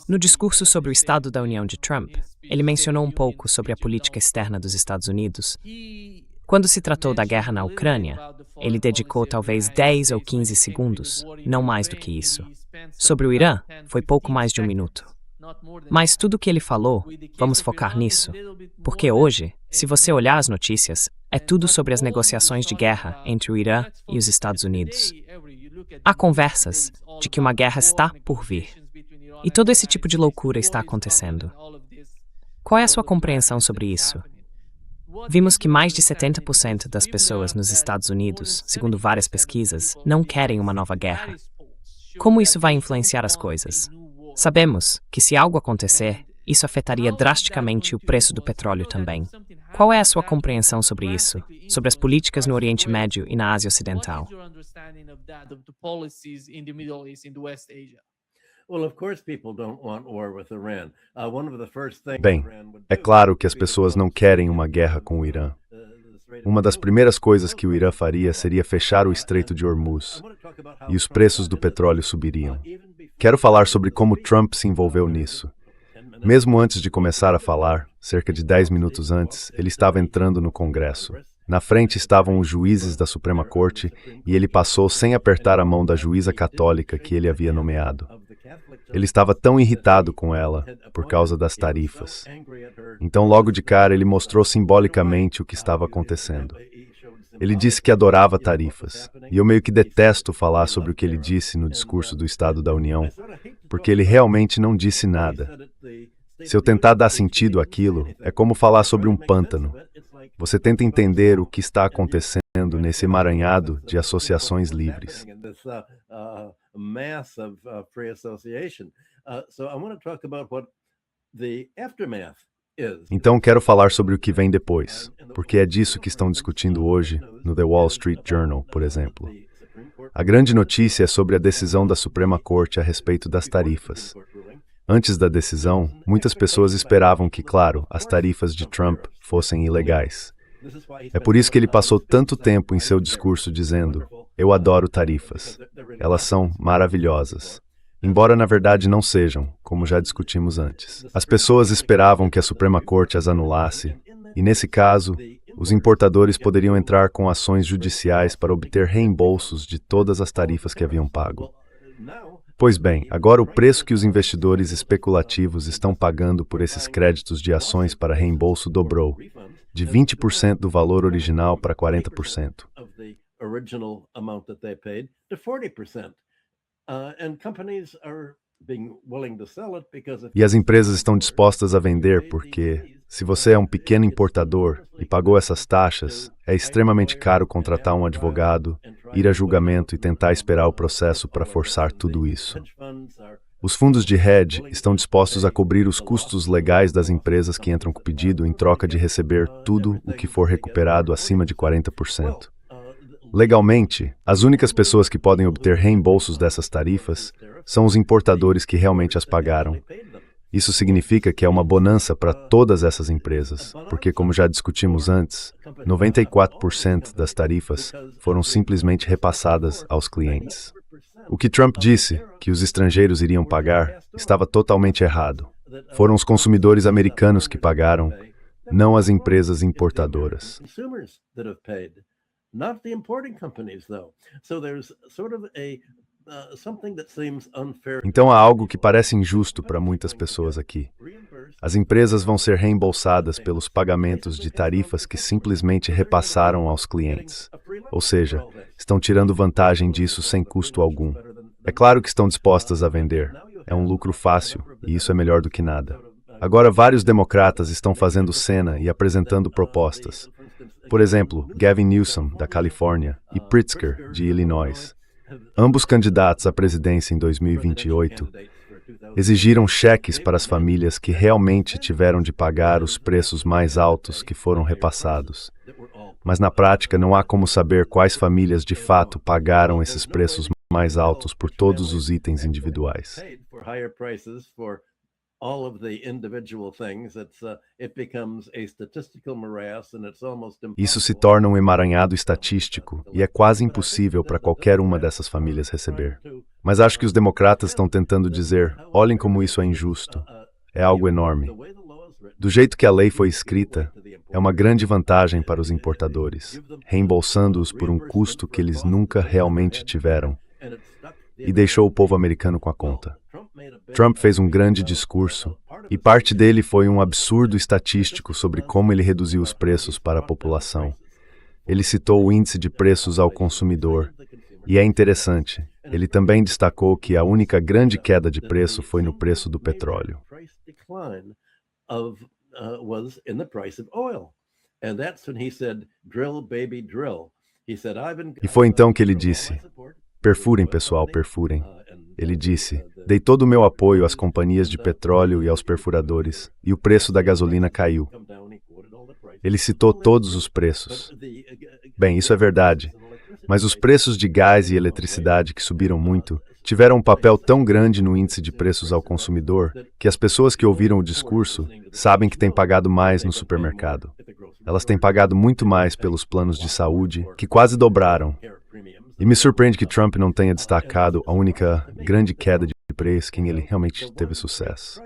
No discurso sobre o Estado da União de Trump, ele mencionou um pouco sobre a política externa dos Estados Unidos. Quando se tratou da guerra na Ucrânia, ele dedicou talvez 10 ou 15 segundos, não mais do que isso. Sobre o Irã, foi pouco mais de um minuto. Mas tudo o que ele falou, vamos focar nisso. Porque hoje, se você olhar as notícias, é tudo sobre as negociações de guerra entre o Irã e os Estados Unidos. Há conversas de que uma guerra está por vir. E todo esse tipo de loucura está acontecendo. Qual é a sua compreensão sobre isso? Vimos que mais de 70% das pessoas nos Estados Unidos, segundo várias pesquisas, não querem uma nova guerra. Como isso vai influenciar as coisas? Sabemos que se algo acontecer, isso afetaria drasticamente o preço do petróleo também. Qual é a sua compreensão sobre isso? Sobre as políticas no Oriente Médio e na Ásia Ocidental? Bem, é claro que as pessoas não querem uma guerra com o Irã. Uma das primeiras coisas que o Irã faria seria fechar o Estreito de Hormuz, e os preços do petróleo subiriam. Quero falar sobre como Trump se envolveu nisso. Mesmo antes de começar a falar, cerca de 10 minutos antes, ele estava entrando no Congresso. Na frente estavam os juízes da Suprema Corte e ele passou sem apertar a mão da juíza católica que ele havia nomeado. Ele estava tão irritado com ela por causa das tarifas. Então, logo de cara, ele mostrou simbolicamente o que estava acontecendo. Ele disse que adorava tarifas, e eu meio que detesto falar sobre o que ele disse no discurso do Estado da União, porque ele realmente não disse nada. Se eu tentar dar sentido àquilo, é como falar sobre um pântano. Você tenta entender o que está acontecendo nesse emaranhado de associações livres. Então quero falar sobre o que vem depois, porque é disso que estão discutindo hoje no The Wall Street Journal, por exemplo. A grande notícia é sobre a decisão da Suprema Corte a respeito das tarifas. Antes da decisão, muitas pessoas esperavam que, claro, as tarifas de Trump fossem ilegais. É por isso que ele passou tanto tempo em seu discurso dizendo: "Eu adoro tarifas. Elas são maravilhosas." Embora na verdade não sejam, como já discutimos antes. As pessoas esperavam que a Suprema Corte as anulasse, e nesse caso, os importadores poderiam entrar com ações judiciais para obter reembolsos de todas as tarifas que haviam pago. Pois bem, agora o preço que os investidores especulativos estão pagando por esses créditos de ações para reembolso dobrou, de 20% do valor original para 40%. E as empresas estão dispostas a vender porque, se você é um pequeno importador e pagou essas taxas, é extremamente caro contratar um advogado, ir a julgamento e tentar esperar o processo para forçar tudo isso. Os fundos de hedge estão dispostos a cobrir os custos legais das empresas que entram com o pedido em troca de receber tudo o que for recuperado acima de 40%. Legalmente, as únicas pessoas que podem obter reembolsos dessas tarifas são os importadores que realmente as pagaram. Isso significa que é uma bonança para todas essas empresas, porque, como já discutimos antes, 94% das tarifas foram simplesmente repassadas aos clientes. O que Trump disse, que os estrangeiros iriam pagar, estava totalmente errado. Foram os consumidores americanos que pagaram, não as empresas importadoras. Então há algo que parece injusto para muitas pessoas aqui. As empresas vão ser reembolsadas pelos pagamentos de tarifas que simplesmente repassaram aos clientes. Ou seja, estão tirando vantagem disso sem custo algum. É claro que estão dispostas a vender. É um lucro fácil, e isso é melhor do que nada. Agora, vários democratas estão fazendo cena e apresentando propostas. Por exemplo, Gavin Newsom, da Califórnia, e Pritzker, de Illinois. Ambos candidatos à presidência em 2028 exigiram cheques para as famílias que realmente tiveram de pagar os preços mais altos que foram repassados. Mas na prática não há como saber quais famílias de fato pagaram esses preços mais altos por todos os itens individuais. Isso se torna um emaranhado estatístico e é quase impossível para qualquer uma dessas famílias receber. Mas acho que os democratas estão tentando dizer, olhem como isso é injusto. É algo enorme. Do jeito que a lei foi escrita, é uma grande vantagem para os importadores, reembolsando-os por um custo que eles nunca realmente tiveram, e deixou o povo americano com a conta. Trump fez um grande discurso, e parte dele foi um absurdo estatístico sobre como ele reduziu os preços para a população. Ele citou o índice de preços ao consumidor, e é interessante, ele também destacou que a única grande queda de preço foi no preço do petróleo. E foi então que ele disse, perfurem, pessoal, perfurem. Ele disse, dei todo o meu apoio às companhias de petróleo e aos perfuradores, e o preço da gasolina caiu. Ele citou todos os preços. Bem, isso é verdade, mas os preços de gás e eletricidade que subiram muito tiveram um papel tão grande no índice de preços ao consumidor que as pessoas que ouviram o discurso sabem que têm pagado mais no supermercado. Elas têm pagado muito mais pelos planos de saúde, que quase dobraram. E me surpreende que Trump não tenha destacado a única grande queda de preço em que ele realmente teve sucesso.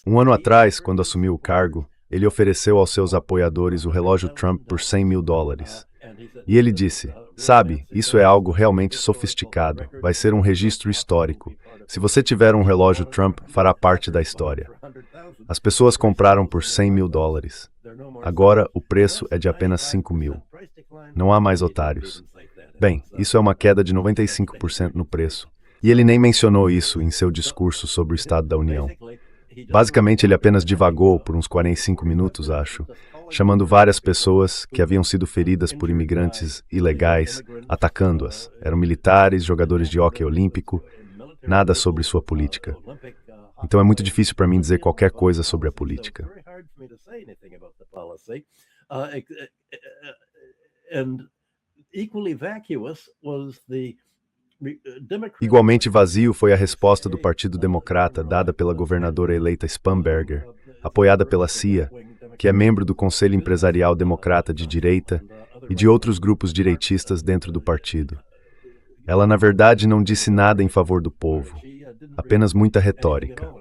Um ano atrás, quando assumiu o cargo, ele ofereceu aos seus apoiadores o relógio Trump por $100 mil. E ele disse, sabe, isso é algo realmente sofisticado, vai ser um registro histórico. Se você tiver um relógio Trump, fará parte da história. As pessoas compraram por $100 mil. Agora, o preço é de apenas 5 mil. Não há mais otários. Bem, isso é uma queda de 95% no preço. E ele nem mencionou isso em seu discurso sobre o Estado da União. Basicamente, ele apenas divagou por uns 45 minutos, acho, chamando várias pessoas que haviam sido feridas por imigrantes ilegais, atacando-as. Eram militares, jogadores de hóquei olímpico, nada sobre sua política. Então é muito difícil para mim dizer qualquer coisa sobre a política. Igualmente vazio foi a resposta do Partido Democrata dada pela governadora eleita Spanberger, apoiada pela CIA, que é membro do Conselho Empresarial Democrata de Direita e de outros grupos direitistas dentro do partido. Ela, na verdade, não disse nada em favor do povo, apenas muita retórica.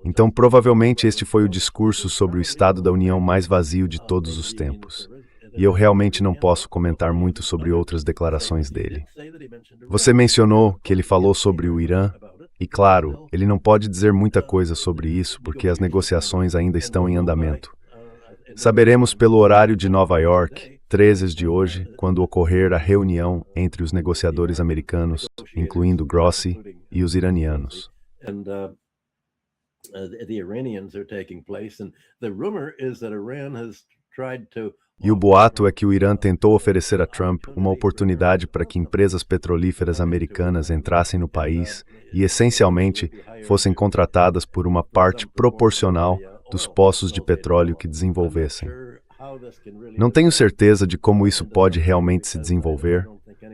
Então, provavelmente este foi o discurso sobre o Estado da União mais vazio de todos os tempos. E eu realmente não posso comentar muito sobre outras declarações dele. Você mencionou que ele falou sobre o Irã, e claro, ele não pode dizer muita coisa sobre isso porque as negociações ainda estão em andamento. Saberemos pelo horário de Nova York, 13 de hoje, quando ocorrer a reunião entre os negociadores americanos, incluindo Grossi, e os iranianos. E o boato é que o Irã tentou oferecer a Trump uma oportunidade para que empresas petrolíferas americanas entrassem no país e, essencialmente, fossem contratadas por uma parte proporcional dos poços de petróleo que desenvolvessem. Não tenho certeza de como isso pode realmente se desenvolver,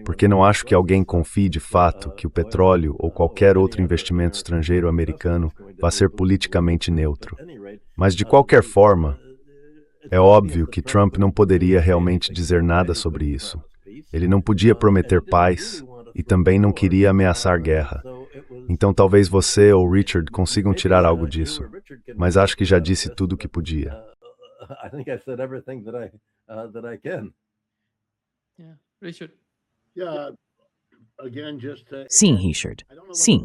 porque não acho que alguém confie de fato que o petróleo ou qualquer outro investimento estrangeiro americano vá ser politicamente neutro. Mas, de qualquer forma, é óbvio que Trump não poderia realmente dizer nada sobre isso. Ele não podia prometer paz e também não queria ameaçar guerra. Então talvez você ou Richard consigam tirar algo disso, mas acho que já disse tudo o que podia. Sim, Richard. Sim.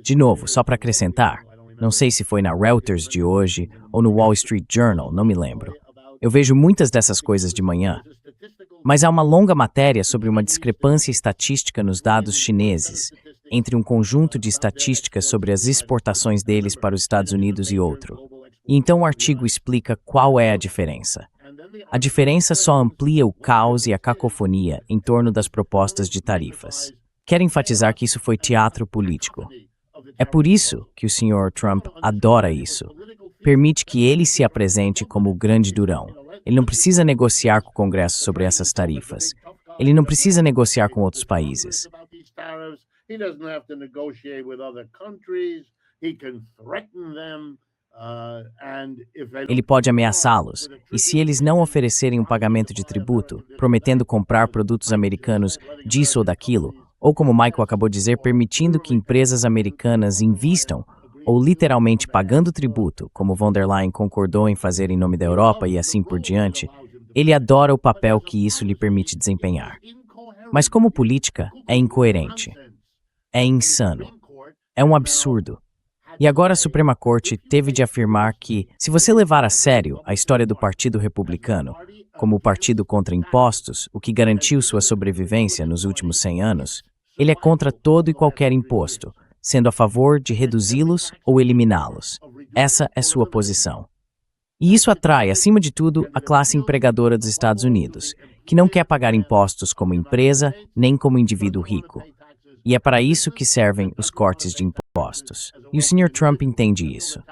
De novo, só para acrescentar, não sei se foi na Reuters de hoje ou no Wall Street Journal, não me lembro. Eu vejo muitas dessas coisas de manhã. Mas há uma longa matéria sobre uma discrepância estatística nos dados chineses, entre um conjunto de estatísticas sobre as exportações deles para os Estados Unidos e outro. E então o artigo explica qual é a diferença. A diferença só amplia o caos e a cacofonia em torno das propostas de tarifas. Quero enfatizar que isso foi teatro político. É por isso que o Sr. Trump adora isso. Permite que ele se apresente como o grande durão. Ele não precisa negociar com o Congresso sobre essas tarifas. Ele não precisa negociar com outros países. Ele pode ameaçá-los, e se eles não oferecerem um pagamento de tributo, prometendo comprar produtos americanos disso ou daquilo, ou como Michael acabou de dizer, permitindo que empresas americanas invistam, ou literalmente pagando tributo, como von der Leyen concordou em fazer em nome da Europa e assim por diante, ele adora o papel que isso lhe permite desempenhar. Mas como política, é incoerente. É insano. É um absurdo. E agora a Suprema Corte teve de afirmar que, se você levar a sério a história do Partido Republicano, como o partido contra impostos, o que garantiu sua sobrevivência nos últimos 100 anos, ele é contra todo e qualquer imposto, sendo a favor de reduzi-los ou eliminá-los. Essa é sua posição. E isso atrai, acima de tudo, a classe empregadora dos Estados Unidos, que não quer pagar impostos como empresa nem como indivíduo rico. E é para isso que servem os cortes de impostos. E o Sr. Trump entende isso.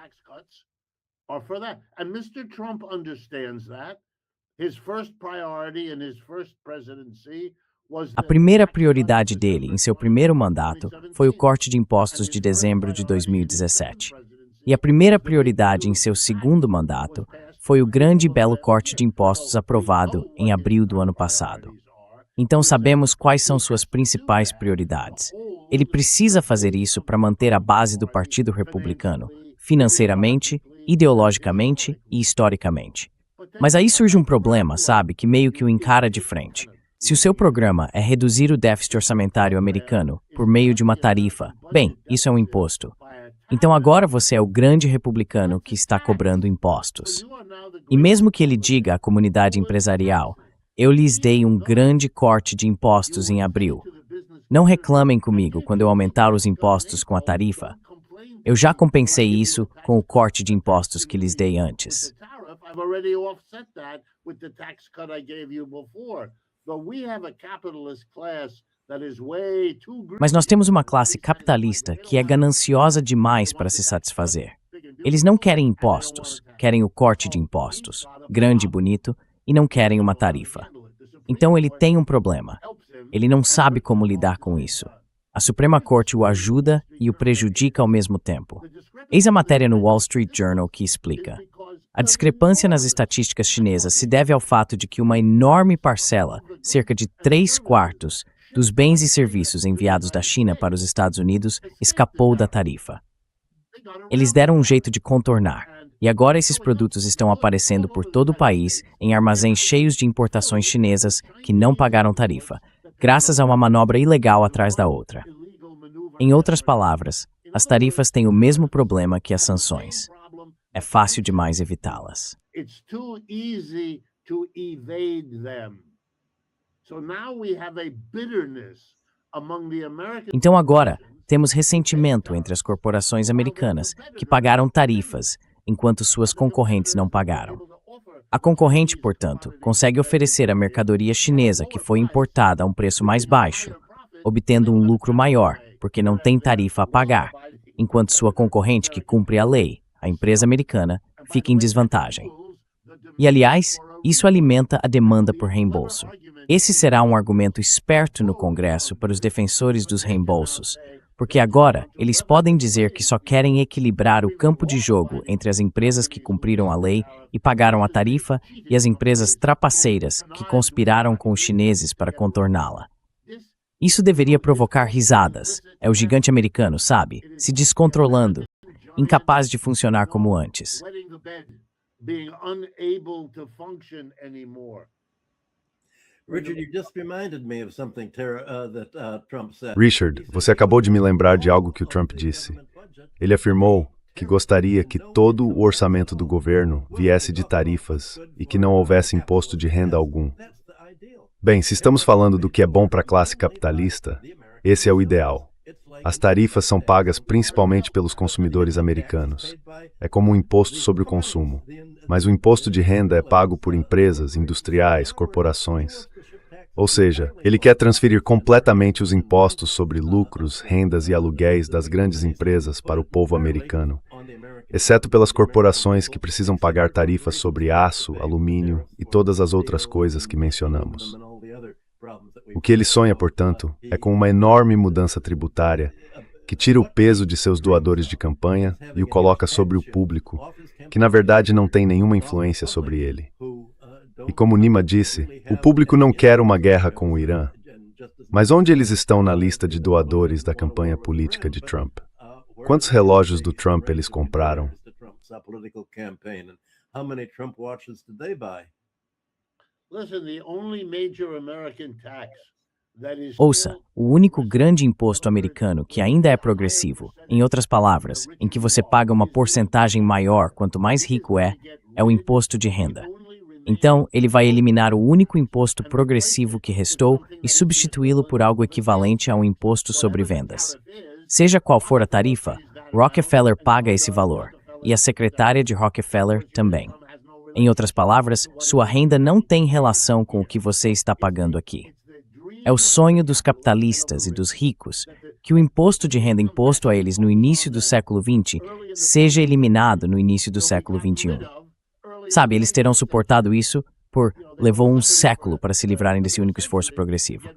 A primeira prioridade dele em seu primeiro mandato foi o corte de impostos de dezembro de 2017. E a primeira prioridade em seu segundo mandato foi o grande e belo corte de impostos aprovado em abril do ano passado. Então sabemos quais são suas principais prioridades. Ele precisa fazer isso para manter a base do Partido Republicano, financeiramente, ideologicamente e historicamente. Mas aí surge um problema, sabe, que meio que o encara de frente. Se o seu programa é reduzir o déficit orçamentário americano por meio de uma tarifa, bem, isso é um imposto. Então agora você é o grande republicano que está cobrando impostos. E mesmo que ele diga à comunidade empresarial, eu lhes dei um grande corte de impostos em abril. Não reclamem comigo quando eu aumentar os impostos com a tarifa. Eu já compensei isso com o corte de impostos que lhes dei antes. Mas nós temos uma classe capitalista que é gananciosa demais para se satisfazer. Eles não querem impostos, querem o corte de impostos, grande e bonito, e não querem uma tarifa. Então ele tem um problema. Ele não sabe como lidar com isso. A Suprema Corte o ajuda e o prejudica ao mesmo tempo. Eis a matéria no Wall Street Journal que explica. A discrepância nas estatísticas chinesas se deve ao fato de que uma enorme parcela, cerca de 3/4, dos bens e serviços enviados da China para os Estados Unidos escapou da tarifa. Eles deram um jeito de contornar, e agora esses produtos estão aparecendo por todo o país em armazéns cheios de importações chinesas que não pagaram tarifa, graças a uma manobra ilegal atrás da outra. Em outras palavras, as tarifas têm o mesmo problema que as sanções. É fácil demais evitá-las. Então agora, temos ressentimento entre as corporações americanas que pagaram tarifas, enquanto suas concorrentes não pagaram. A concorrente, portanto, consegue oferecer a mercadoria chinesa que foi importada a um preço mais baixo, obtendo um lucro maior, porque não tem tarifa a pagar, enquanto sua concorrente que cumpre a lei, a empresa americana, fica em desvantagem. E, aliás, isso alimenta a demanda por reembolso. Esse será um argumento esperto no Congresso para os defensores dos reembolsos, porque agora eles podem dizer que só querem equilibrar o campo de jogo entre as empresas que cumpriram a lei e pagaram a tarifa e as empresas trapaceiras que conspiraram com os chineses para contorná-la. Isso deveria provocar risadas. É o gigante americano, sabe? Se descontrolando, incapaz de funcionar como antes. Richard, você acabou de me lembrar de algo que o Trump disse. Ele afirmou que gostaria que todo o orçamento do governo viesse de tarifas e que não houvesse imposto de renda algum. Bem, se estamos falando do que é bom para a classe capitalista, esse é o ideal. As tarifas são pagas principalmente pelos consumidores americanos. É como um imposto sobre o consumo. Mas o imposto de renda é pago por empresas, industriais, corporações. Ou seja, ele quer transferir completamente os impostos sobre lucros, rendas e aluguéis das grandes empresas para o povo americano, exceto pelas corporações que precisam pagar tarifas sobre aço, alumínio e todas as outras coisas que mencionamos. O que ele sonha, portanto, é com uma enorme mudança tributária que tira o peso de seus doadores de campanha e o coloca sobre o público, que na verdade não tem nenhuma influência sobre ele. E como Nima disse, o público não quer uma guerra com o Irã. Mas onde eles estão na lista de doadores da campanha política de Trump? Quantos relógios do Trump eles compraram? Ouça, o único grande imposto americano que ainda é progressivo, em outras palavras, em que você paga uma porcentagem maior quanto mais rico é o imposto de renda. Então, ele vai eliminar o único imposto progressivo que restou e substituí-lo por algo equivalente a um imposto sobre vendas. Seja qual for a tarifa, Rockefeller paga esse valor, e a secretária de Rockefeller também. Em outras palavras, sua renda não tem relação com o que você está pagando aqui. É o sonho dos capitalistas e dos ricos que o imposto de renda imposto a eles no início do século XX seja eliminado no início do século XXI. Sabe, eles terão suportado isso levou um século para se livrarem desse único esforço progressivo.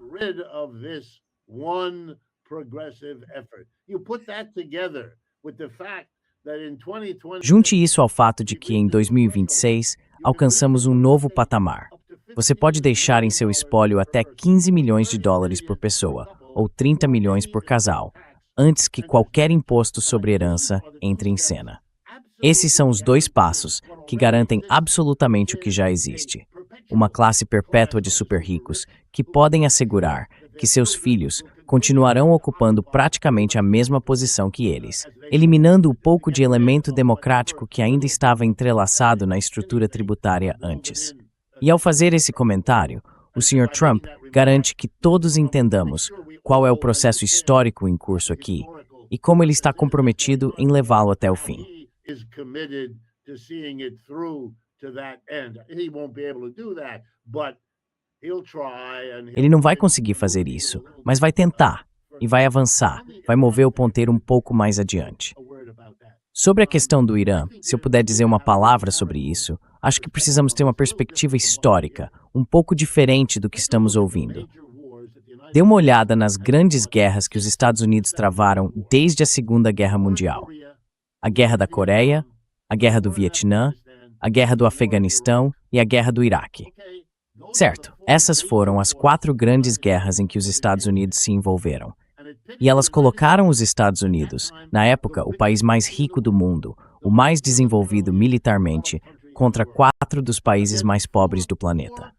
Junte isso ao fato de que em 2026 alcançamos um novo patamar. Você pode deixar em seu espólio até 15 milhões de dólares por pessoa, ou 30 milhões por casal, antes que qualquer imposto sobre herança entre em cena. Esses são os dois passos que garantem absolutamente o que já existe. Uma classe perpétua de super-ricos que podem assegurar que seus filhos continuarão ocupando praticamente a mesma posição que eles, eliminando o pouco de elemento democrático que ainda estava entrelaçado na estrutura tributária antes. E ao fazer esse comentário, o Sr. Trump garante que todos entendamos qual é o processo histórico em curso aqui e como ele está comprometido em levá-lo até o fim. Ele não vai conseguir fazer isso, mas vai tentar, e vai avançar, vai mover o ponteiro um pouco mais adiante. Sobre a questão do Irã, se eu puder dizer uma palavra sobre isso, acho que precisamos ter uma perspectiva histórica, um pouco diferente do que estamos ouvindo. Dê uma olhada nas grandes guerras que os Estados Unidos travaram desde a Segunda Guerra Mundial. A Guerra da Coreia, a Guerra do Vietnã, a Guerra do Afeganistão e a Guerra do Iraque. Certo, essas foram as 4 grandes guerras em que os Estados Unidos se envolveram. E elas colocaram os Estados Unidos, na época o país mais rico do mundo, o mais desenvolvido militarmente, contra 4 dos países mais pobres do planeta.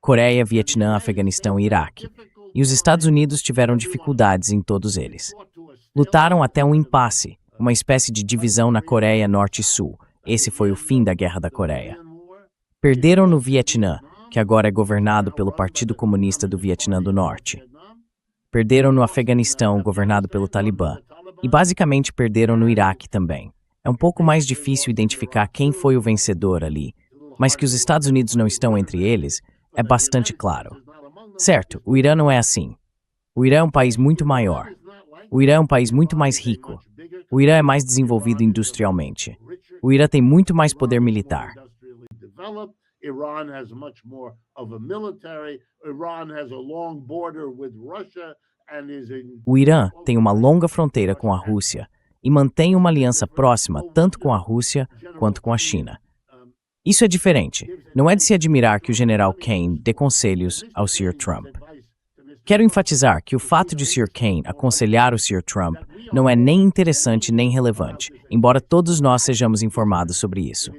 Coreia, Vietnã, Afeganistão e Iraque. E os Estados Unidos tiveram dificuldades em todos eles. Lutaram até um impasse, uma espécie de divisão na Coreia Norte e Sul. Esse foi o fim da Guerra da Coreia. Perderam no Vietnã, que agora é governado pelo Partido Comunista do Vietnã do Norte. Perderam no Afeganistão, governado pelo Talibã. E basicamente perderam no Iraque também. É um pouco mais difícil identificar quem foi o vencedor ali, mas que os Estados Unidos não estão entre eles é bastante claro. Certo, o Irã não é assim. O Irã é um país muito maior. O Irã é um país muito mais rico. O Irã é mais desenvolvido industrialmente. O Irã tem muito mais poder militar. O Irã tem uma longa fronteira com a Rússia e mantém uma aliança próxima tanto com a Rússia quanto com a China. Isso é diferente. Não é de se admirar que o general Kane dê conselhos ao Sr. Trump. Quero enfatizar que o fato de o Sr. Kane aconselhar o Sr. Trump não é nem interessante nem relevante, embora todos nós sejamos informados sobre isso.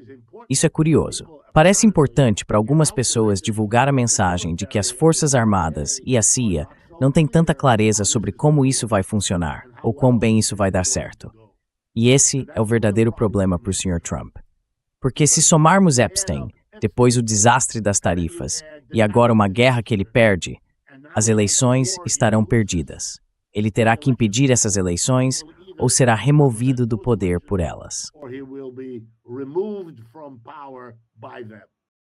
Isso é curioso. Parece importante para algumas pessoas divulgar a mensagem de que as Forças Armadas e a CIA não têm tanta clareza sobre como isso vai funcionar ou quão bem isso vai dar certo. E esse é o verdadeiro problema para o Sr. Trump. Porque se somarmos Epstein, depois o desastre das tarifas e agora uma guerra que ele perde, as eleições estarão perdidas. Ele terá que impedir essas eleições ou será removido do poder por elas.